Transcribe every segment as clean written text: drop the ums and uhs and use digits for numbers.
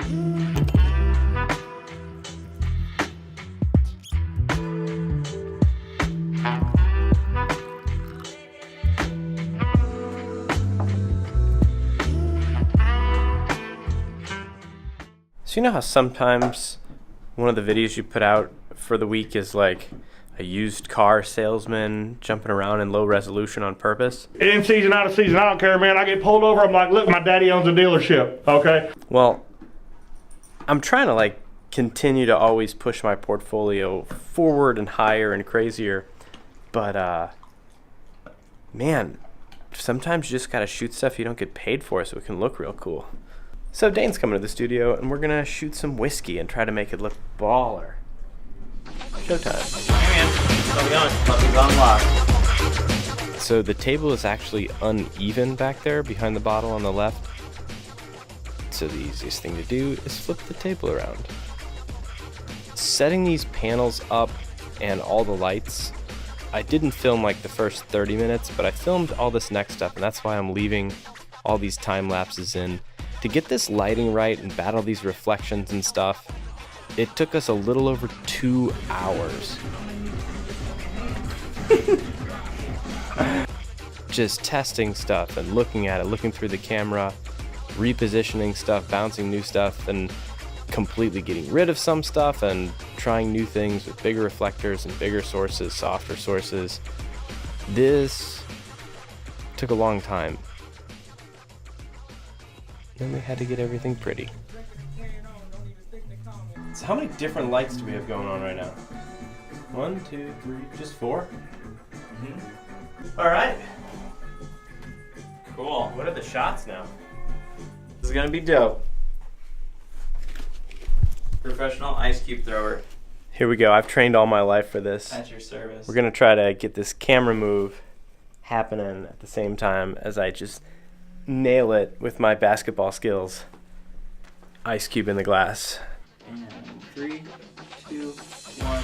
So you know how sometimes one of the videos you put out for the week is like a used car salesman jumping around in low resolution on purpose? In season, out of season, I don't care, man. I get pulled over, I'm like, look, my daddy owns a dealership, okay? Well, I'm trying to like continue to always push my portfolio forward and higher and crazier, but man, sometimes you just gotta shoot stuff you don't get paid for so it can look real cool. So Dane's coming to the studio and we're gonna shoot some whiskey and try to make it look baller. Showtime. Hey man, how's it going? Puppy's on lock. So the table is actually uneven back there behind the bottle on the left. So the easiest thing to do is flip the table around. Setting these panels up and all the lights, I didn't film like the first 30 minutes, but I filmed all this next stuff, and that's why I'm leaving all these time lapses in. To get this lighting right and battle these reflections and stuff, it took us a little over 2 hours. Just testing stuff and looking at it, looking through the camera, repositioning stuff, bouncing new stuff, and completely getting rid of some stuff and trying new things with bigger reflectors and bigger sources, softer sources. This took a long time. Then we had to get everything pretty. So how many different lights do we have going on right now? 1, 2, 3, just 4? Mm-hmm. All right. Cool. What are the shots now? This is gonna be dope. Professional ice cube thrower. Here we go. I've trained all my life for this. At your service. We're gonna try to get this camera move happening at the same time as I just nail it with my basketball skills. Ice cube in the glass. And 3, 2, 1.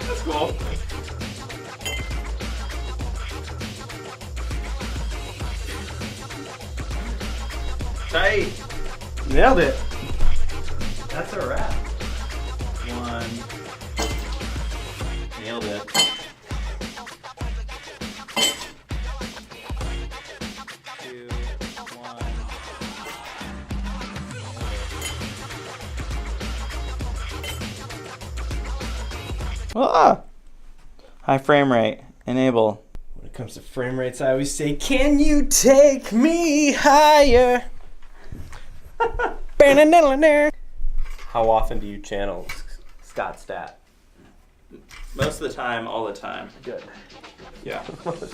That's cool. Tight. Nailed it. That's a wrap. 1. Nailed it. 2, 1. Ah! High frame rate. Enable. When it comes to frame rates, I always say, can you take me higher? How often do you channel Scott Stat? Most of the time, all the time. Good. Yeah. Good,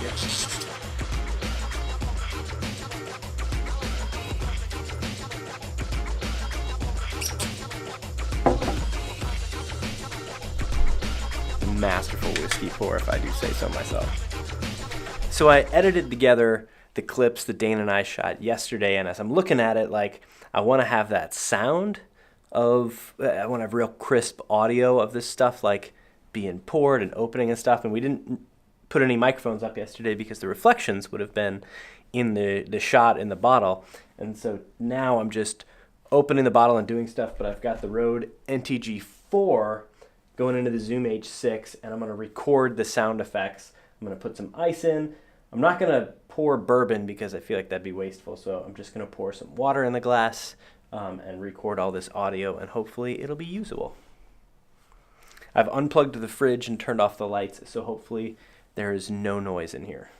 yeah. Masterful whiskey pour, if I do say so myself. So I edited together the clips that Dane and I shot yesterday, and as I'm looking at it, like, I want to have that sound of, I want to have real crisp audio of this stuff, like being poured and opening and stuff, and we didn't put any microphones up yesterday because the reflections would have been in the shot in the bottle, and so now I'm just opening the bottle and doing stuff, but I've got the Rode NTG4 going into the Zoom H6, and I'm going to record the sound effects. I'm going to put some ice in. I'm not going to pour bourbon because I feel like that'd be wasteful, so I'm just going to pour some water in the glass and record all this audio, and hopefully it'll be usable. I've unplugged the fridge and turned off the lights, so hopefully there is no noise in here.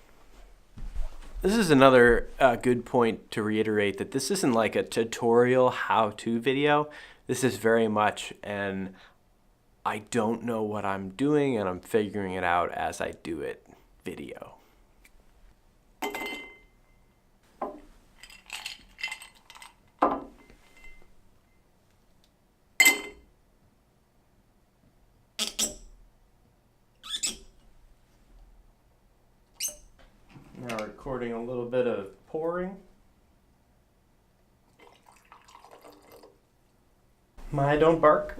This is another good point to reiterate that this isn't like a tutorial how-to video. This is very much an I don't know what I'm doing and I'm figuring it out as I do it video. Now recording a little bit of pouring. My don't bark.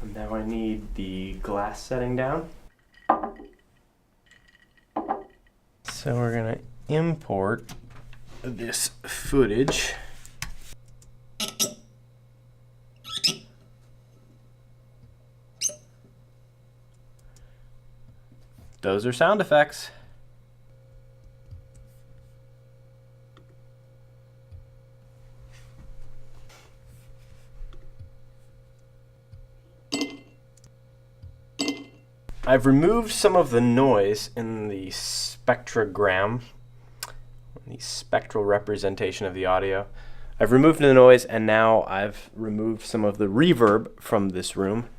And now I need the glass setting down. So we're gonna import this footage. Those are sound effects. I've removed some of the noise in the spectrogram, the spectral representation of the audio. I've removed the noise, and now I've removed some of the reverb from this room.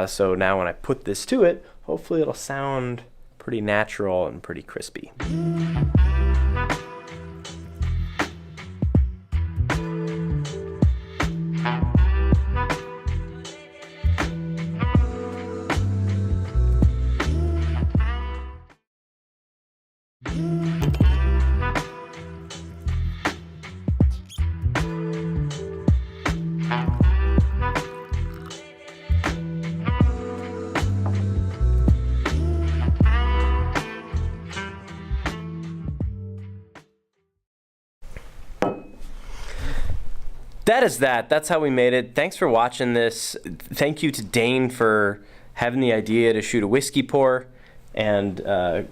So now when I put this to it, hopefully it'll sound pretty natural and pretty crispy. That is that. That's how we made it. Thanks for watching this. Thank you to Dane for having the idea to shoot a whiskey pour and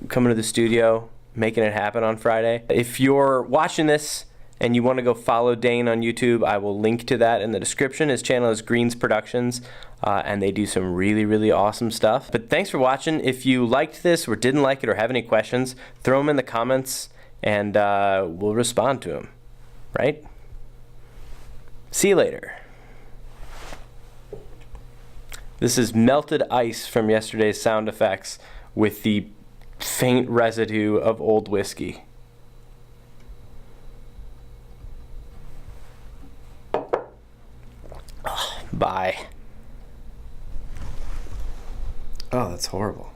coming to the studio, making it happen on Friday. If you're watching this and you want to go follow Dane on YouTube, I will link to that in the description. His channel is Greenz Productions, and they do some really, really awesome stuff. But thanks for watching. If you liked this or didn't like it or have any questions, throw them in the comments and we'll respond to them, right? See you later. This is melted ice from yesterday's sound effects with the faint residue of old whiskey. Bye. Oh, that's horrible.